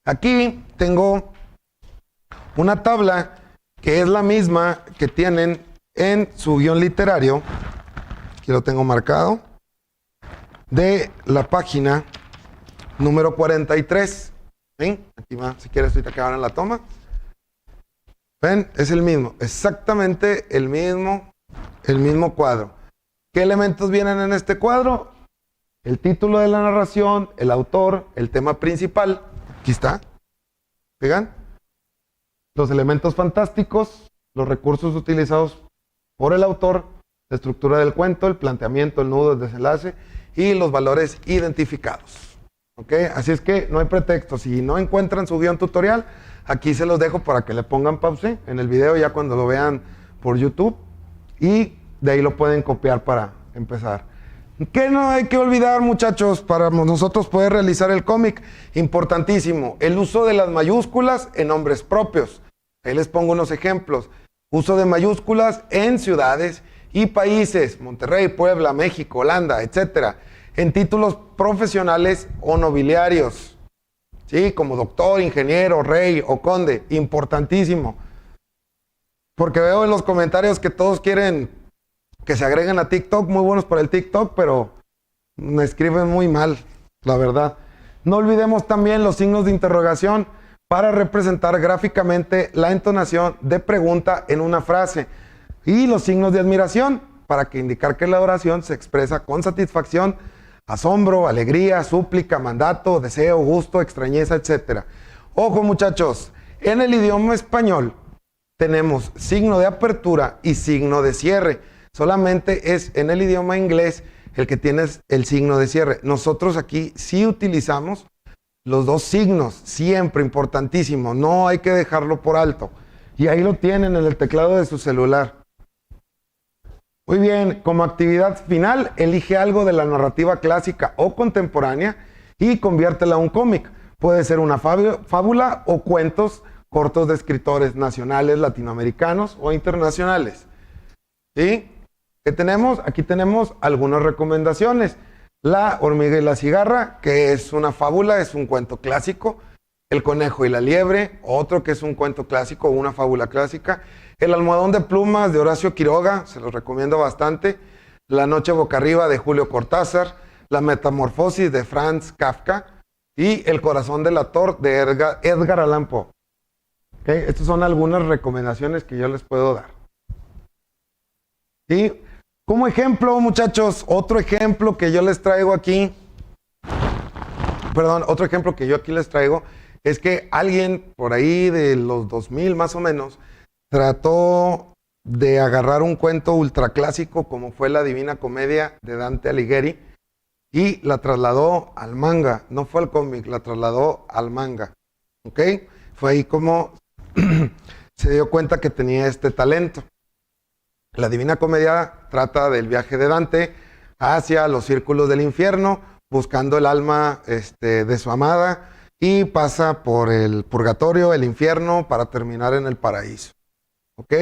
Aquí tengo una tabla que es la misma que tienen en su guión literario, aquí lo tengo marcado, de la página número 43. ¿Sí? Aquí va, si quieres ahorita que hagan la toma. ¿Ven? Es el mismo, exactamente el mismo cuadro. ¿Qué elementos vienen en este cuadro? El título de la narración, el autor, el tema principal. Aquí está. ¿Vean? Los elementos fantásticos, los recursos utilizados por el autor, la estructura del cuento, el planteamiento, el nudo, el desenlace y los valores identificados. ¿Ok? Así es que no hay pretexto. Si no encuentran su guión tutorial, aquí se los dejo para que le pongan pause en el video ya cuando lo vean por YouTube y de ahí lo pueden copiar para empezar. ¿Qué no hay que olvidar, muchachos, para nosotros poder realizar el cómic? Importantísimo, el uso de las mayúsculas en nombres propios. Ahí les pongo unos ejemplos. Uso de mayúsculas en ciudades y países, Monterrey, Puebla, México, Holanda, etc. En títulos profesionales o nobiliarios. Sí, como doctor, ingeniero, rey o conde, importantísimo. Porque veo en los comentarios que todos quieren que se agreguen a TikTok, muy buenos para el TikTok, pero me escriben muy mal, la verdad. No olvidemos también los signos de interrogación para representar gráficamente la entonación de pregunta en una frase. Y los signos de admiración para indicar que la oración se expresa con satisfacción, asombro, alegría, súplica, mandato, deseo, gusto, extrañeza, etc. Ojo, muchachos, en el idioma español tenemos signo de apertura y signo de cierre. Solamente es en el idioma inglés el que tiene el signo de cierre. Nosotros aquí sí utilizamos los dos signos, siempre importantísimo, no hay que dejarlo por alto. Y ahí lo tienen en el teclado de su celular. Muy bien, como actividad final, elige algo de la narrativa clásica o contemporánea y conviértela a un cómic. Puede ser una fábula o cuentos cortos de escritores nacionales, latinoamericanos o internacionales. ¿Sí? ¿Qué tenemos? Aquí tenemos algunas recomendaciones. La hormiga y la cigarra, que es una fábula, es un cuento clásico. El conejo y la liebre, otro que es un cuento clásico o una fábula clásica. El almohadón de plumas de Horacio Quiroga, se los recomiendo bastante. La noche boca arriba de Julio Cortázar. La metamorfosis de Franz Kafka. Y El corazón del ator de Edgar Allan Poe. ¿Okay? Estas son algunas recomendaciones que yo les puedo dar. ¿Sí? Como ejemplo, muchachos, otro ejemplo que yo les traigo aquí. Otro ejemplo que yo aquí les traigo es que alguien por ahí de los 2000 más o menos trató de agarrar un cuento ultraclásico como fue la Divina Comedia de Dante Alighieri y la trasladó al manga, no fue al cómic, la trasladó al manga, ¿ok? Fue ahí como se dio cuenta que tenía este talento. La Divina Comedia trata del viaje de Dante hacia los círculos del infierno, buscando el alma de su amada, y pasa por el purgatorio, el infierno, para terminar en el paraíso. ¿Ok?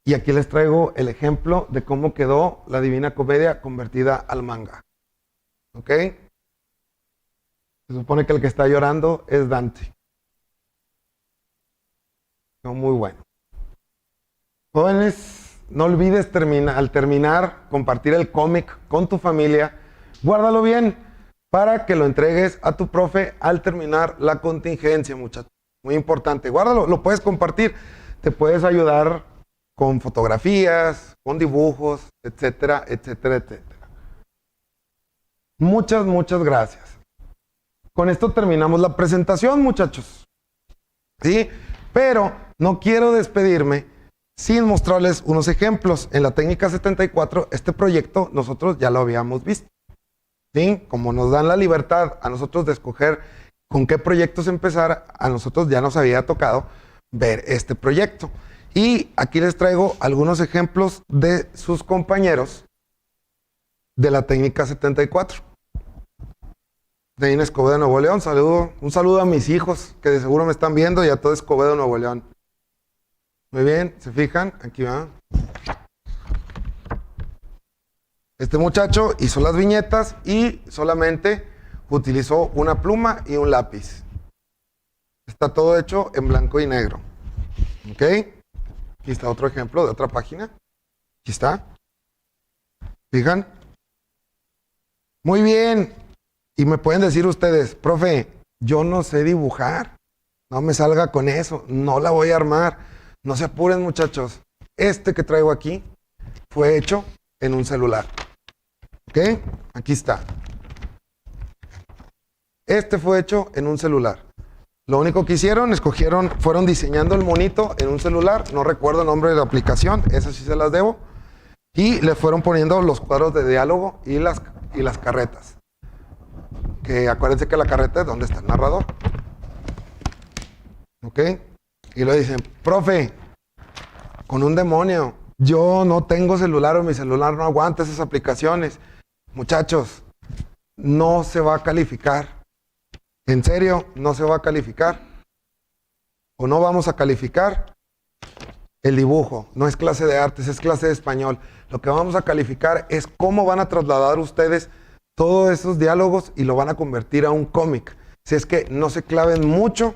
Y aquí les traigo el ejemplo de cómo quedó la Divina Comedia convertida al manga. ¿Ok? Se supone que el que está llorando es Dante. No, muy bueno. Jóvenes, no olvides al terminar, compartir el cómic con tu familia. Guárdalo bien para que lo entregues a tu profe al terminar la contingencia, muchachos. Muy importante. Guárdalo, lo puedes compartir. Te puedes ayudar con fotografías, con dibujos, etcétera, etcétera, etcétera. Muchas, muchas gracias. Con esto terminamos la presentación, muchachos. ¿Sí? Pero no quiero despedirme sin mostrarles unos ejemplos. En la técnica 74, este proyecto nosotros ya lo habíamos visto. ¿Sí? Como nos dan la libertad a nosotros de escoger con qué proyectos empezar, a nosotros ya nos había tocado ver este proyecto. Y aquí les traigo algunos ejemplos de sus compañeros de la técnica 74. De Inés Escobedo, Nuevo León. Un saludo a mis hijos que de seguro me están viendo y a todo Escobedo, Nuevo León. Muy bien, ¿se fijan? Aquí va. Este muchacho hizo las viñetas y solamente utilizó una pluma y un lápiz. Está todo hecho en blanco y negro. ¿Ok? Aquí está otro ejemplo de otra página. Aquí está. ¿Fijan? Muy bien. Y me pueden decir ustedes, profe, yo no sé dibujar. No me salga con eso. No la voy a armar. No se apuren, muchachos. Este que traigo aquí fue hecho en un celular. ¿Ok? Aquí está. Este fue hecho en un celular. Lo único que hicieron, fueron diseñando el monito en un celular. No recuerdo el nombre de la aplicación, esas sí se las debo. Y le fueron poniendo los cuadros de diálogo y las carretas. Que acuérdense que la carreta es donde está el narrador. ¿Ok? Y lo dicen, profe, con un demonio, yo no tengo celular o mi celular no aguanta esas aplicaciones. Muchachos, no se va a calificar. En serio, no se va a calificar. O no vamos a calificar el dibujo. No es clase de artes, es clase de español. Lo que vamos a calificar es cómo van a trasladar ustedes todos esos diálogos y lo van a convertir a un cómic. Si es que no se claven mucho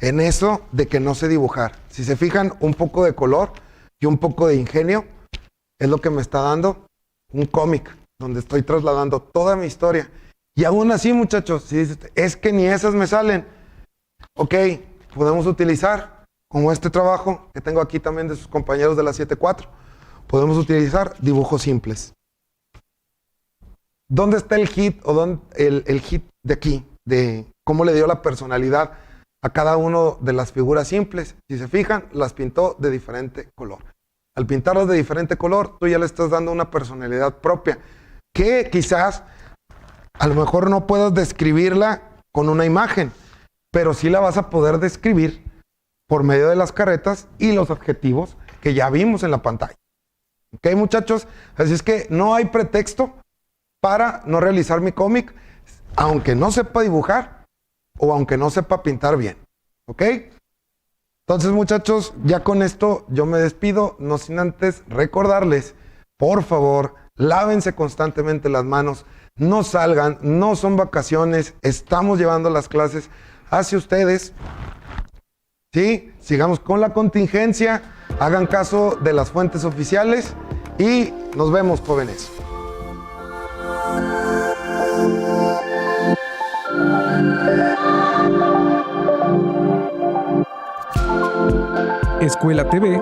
en eso de que no sé dibujar. Si se fijan, un poco de color y un poco de ingenio es lo que me está dando un cómic donde estoy trasladando toda mi historia. Y aún así, muchachos, si dices, es que ni esas me salen. Ok, podemos utilizar, como este trabajo que tengo aquí también de sus compañeros de la 7.4, podemos utilizar dibujos simples. ¿Dónde está el hit o el hit de aquí? De cómo le dio la personalidad a cada una de las figuras simples. Si se fijan, las pintó de diferente color. Al pintarlas de diferente color, tú ya le estás dando una personalidad propia, que quizás a lo mejor no puedas describirla con una imagen, pero sí la vas a poder describir por medio de las carretas y los adjetivos que ya vimos en la pantalla. ¿Ok, muchachos? Así es que no hay pretexto para no realizar mi cómic, aunque no sepa dibujar o aunque no sepa pintar bien. ¿Ok? Entonces, muchachos, ya con esto yo me despido, no sin antes recordarles, por favor, lávense constantemente las manos, no salgan, no son vacaciones, estamos llevando las clases hacia ustedes. ¿Sí? Sigamos con la contingencia, hagan caso de las fuentes oficiales y nos vemos, jóvenes. Escuela TV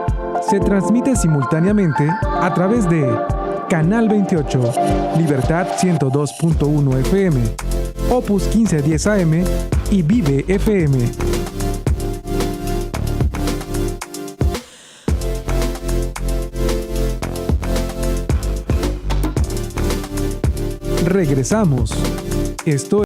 se transmite simultáneamente a través de Canal 28, Libertad 102.1 FM, Opus 1510 AM y Vive FM. Regresamos. Esto